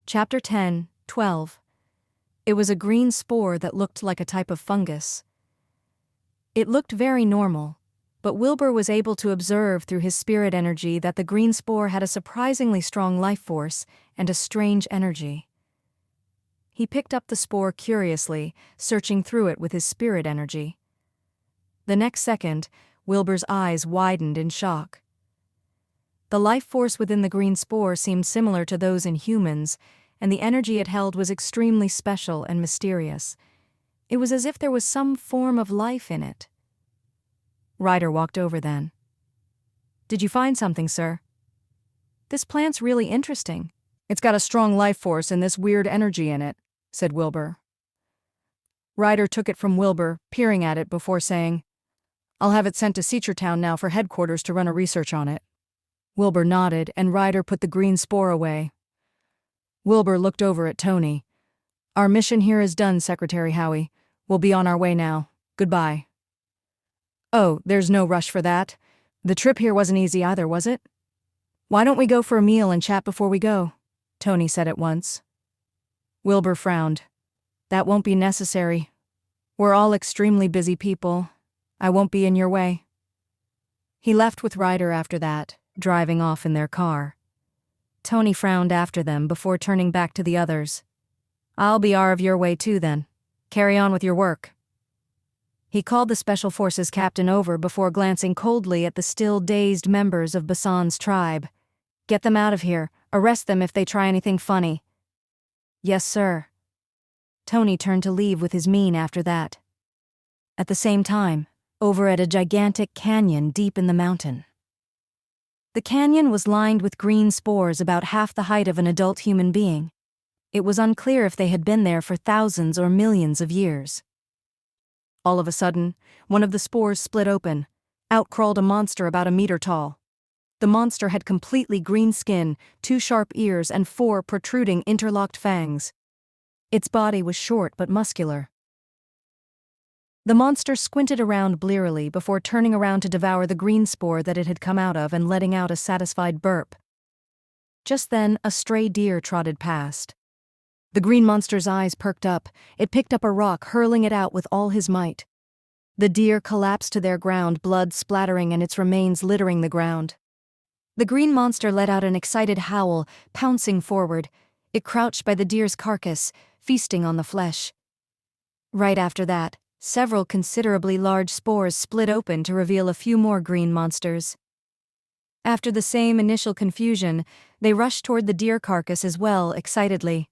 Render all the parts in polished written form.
Chapter 10, 12. It was a green spore that looked like a type of fungus. It looked very normal, but Wilbur was able to observe through his spirit energy that the green spore had a surprisingly strong life force and a strange energy. He picked up the spore curiously, searching through it with his spirit energy. The next second, Wilbur's eyes widened in shock. The life force within the green spore seemed similar to those in humans, and the energy it held was extremely special and mysterious. It was as if there was some form of life in it. Ryder walked over then. "Did you find something, sir?" "This plant's really interesting. It's got a strong life force and this weird energy in it," said Wilbur. Ryder took it from Wilbur, peering at it before saying, "I'll have it sent to Seachertown now for headquarters to run a research on it." Wilbur nodded, and Ryder put the green spore away. Wilbur looked over at Tony. "Our mission here is done, Secretary Howie. We'll be on our way now. Goodbye." "Oh, there's no rush for that. The trip here wasn't easy either, was it?" "Why don't we go for a meal and chat before we go?" Tony said at once. Wilbur frowned. "That won't be necessary. We're all extremely busy people. I won't be in your way." He left with Ryder after that, driving off in their car. Tony frowned after them before turning back to the others. "I'll be of your way too then. Carry on with your work." He called the Special Forces captain over before glancing coldly at the still dazed members of Bassan's tribe. "Get them out of here. Arrest them if they try anything funny." "Yes, sir." Tony turned to leave with his mien after that. At the same time, over at a gigantic canyon deep in the mountain. The canyon was lined with green spores about half the height of an adult human being. It was unclear if they had been there for thousands or millions of years. All of a sudden, one of the spores split open. Out crawled a monster about a meter tall. The monster had completely green skin, 2 sharp ears, and 4 protruding interlocked fangs. Its body was short but muscular. The monster squinted around blearily before turning around to devour the green spore that it had come out of and letting out a satisfied burp. Just then, a stray deer trotted past. The green monster's eyes perked up. It picked up a rock, hurling it out with all his might. The deer collapsed to their ground, blood splattering and its remains littering the ground. The green monster let out an excited howl, pouncing forward. It crouched by the deer's carcass, feasting on the flesh. Right after that, several considerably large spores split open to reveal a few more green monsters. After the same initial confusion, they rushed toward the deer carcass as well, excitedly.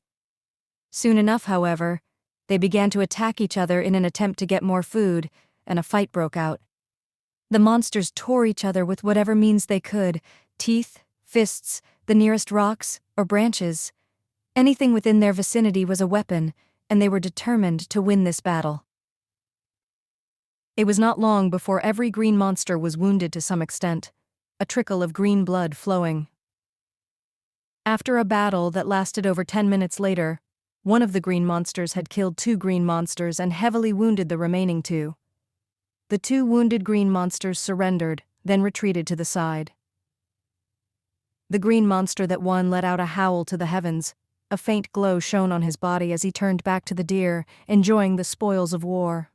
Soon enough, however, they began to attack each other in an attempt to get more food, and a fight broke out. The monsters tore each other with whatever means they could: teeth, fists, the nearest rocks, or branches. Anything within their vicinity was a weapon, and they were determined to win this battle. It was not long before every green monster was wounded to some extent, a trickle of green blood flowing. After a battle that lasted over 10 minutes later, one of the green monsters had killed 2 green monsters and heavily wounded the remaining 2. The 2 wounded green monsters surrendered, then retreated to the side. The green monster that won let out a howl to the heavens. A faint glow shone on his body as he turned back to the deer, enjoying the spoils of war.